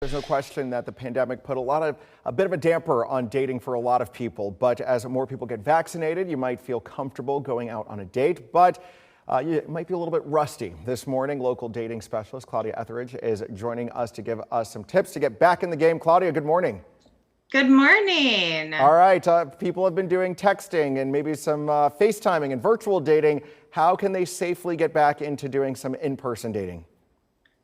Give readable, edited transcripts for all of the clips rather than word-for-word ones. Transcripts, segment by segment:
There's no question that the pandemic put a bit of a damper on dating for a lot of people. But as more people get vaccinated, you might feel comfortable going out on a date, but you might be a little bit rusty. This morning, local dating specialist Claudia Etheridge is joining us to give us some tips to get back in the game. Claudia, good morning. Good morning. All right, people have been doing texting and maybe some FaceTiming and virtual dating. How can they safely get back into doing some in-person dating?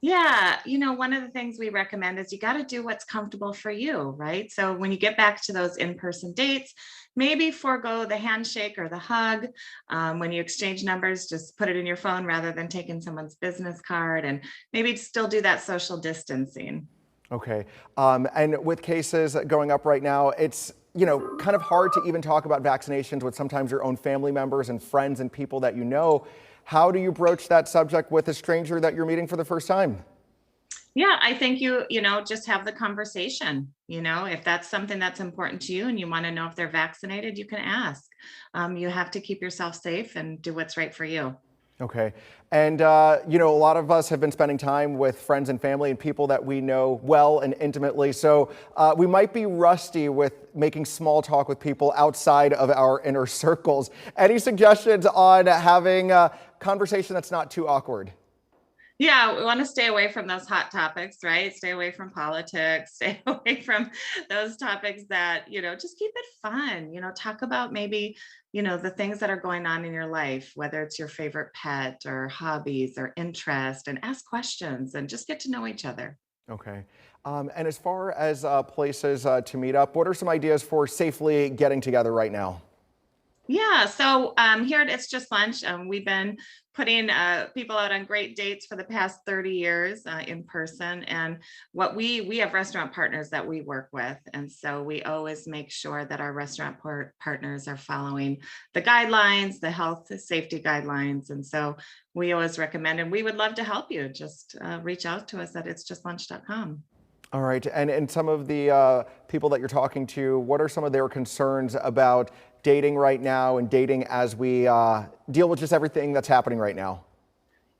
Yeah, one of the things we recommend is you got to do what's comfortable for you, right? So when you get back to those in-person dates, maybe forego the handshake or the hug. When you exchange numbers, just put it in your phone rather than taking someone's business card, and maybe still do that social distancing. Okay. And with cases going up right now, it's, kind of hard to even talk about vaccinations with sometimes your own family members and friends and people that you know. How do you broach that subject with a stranger that you're meeting for the first time? Yeah, I think just have the conversation. If that's something that's important to you and you want to know if they're vaccinated, you can ask. You have to keep yourself safe and do what's right for you. Okay. And, a lot of us have been spending time with friends and family and people that we know well and intimately. So we might be rusty with making small talk with people outside of our inner circles. Any suggestions on having a conversation that's not too awkward? Yeah, we want to stay away from those hot topics, right? Stay away from politics, stay away from those topics that, just keep it fun. Talk about maybe, the things that are going on in your life, whether it's your favorite pet or hobbies or interest, and ask questions and just get to know each other. Okay. And as far as places to meet up, what are some ideas for safely getting together right now? Yeah, so here at It's Just Lunch, we've been putting people out on great dates for the past 30 years in person. And we have restaurant partners that we work with. And so we always make sure that our restaurant partners are following the guidelines, the health and safety guidelines. And so we always recommend, and we would love to help you. Just reach out to us at itsjustlunch.com. All right. And some of the people that you're talking to, what are some of their concerns about dating right now and dating as we deal with just everything that's happening right now?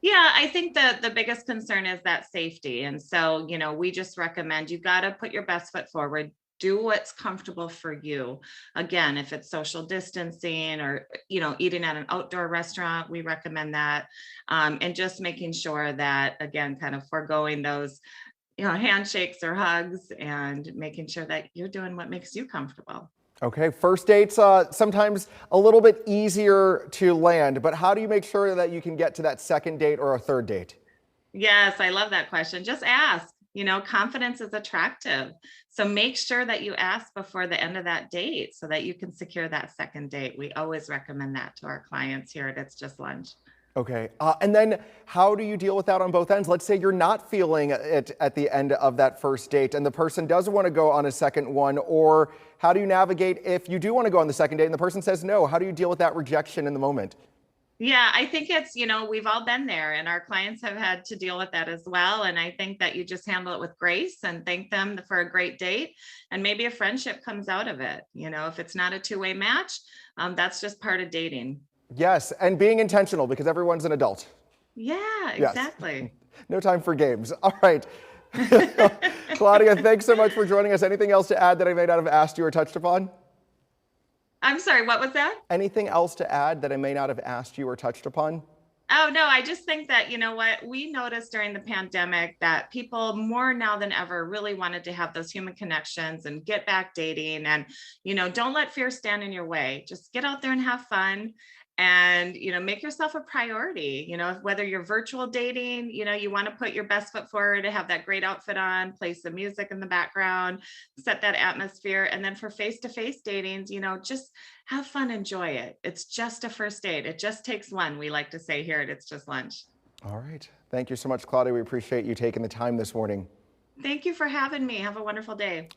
Yeah, I think that the biggest concern is that safety. And so, we just recommend you got to put your best foot forward. Do what's comfortable for you. Again, if it's social distancing or, eating at an outdoor restaurant, we recommend that. And just making sure that, again, kind of foregoing those, handshakes or hugs and making sure that you're doing what makes you comfortable. Okay. First dates, sometimes a little bit easier to land, but how do you make sure that you can get to that second date or a third date? Yes, I love that question. Just ask. Confidence is attractive. So make sure that you ask before the end of that date so that you can secure that second date. We always recommend that to our clients here at It's Just Lunch. Okay. And then how do you deal with that on both ends? Let's say you're not feeling it at the end of that first date and the person does want to go on a second one, or how do you navigate if you do want to go on the second date and the person says no? How do you deal with that rejection in the moment? Yeah, I think it's, we've all been there and our clients have had to deal with that as well. And I think that you just handle it with grace and thank them for a great date. And maybe a friendship comes out of it. If it's not a two-way match, that's just part of dating. Yes, and being intentional because everyone's an adult. Yeah, Yes. exactly. No time for games. All right. Claudia, thanks so much for joining us. Anything else to add that I may not have asked you or touched upon? I'm sorry, what was that? Anything else to add that I may not have asked you or touched upon? Oh, no, I just think that, we noticed during the pandemic that people more now than ever really wanted to have those human connections and get back dating. And, don't let fear stand in your way. Just get out there and have fun and, make yourself a priority. Whether you're virtual dating, you want to put your best foot forward to have that great outfit on, play some music in the background, set that atmosphere. And then for face-to-face datings, just have fun, enjoy it. It's just a first date. It just takes one, we like to say here at It's Just Lunch. All right. Thank you so much, Claudia. We appreciate you taking the time this morning. Thank you for having me. Have a wonderful day.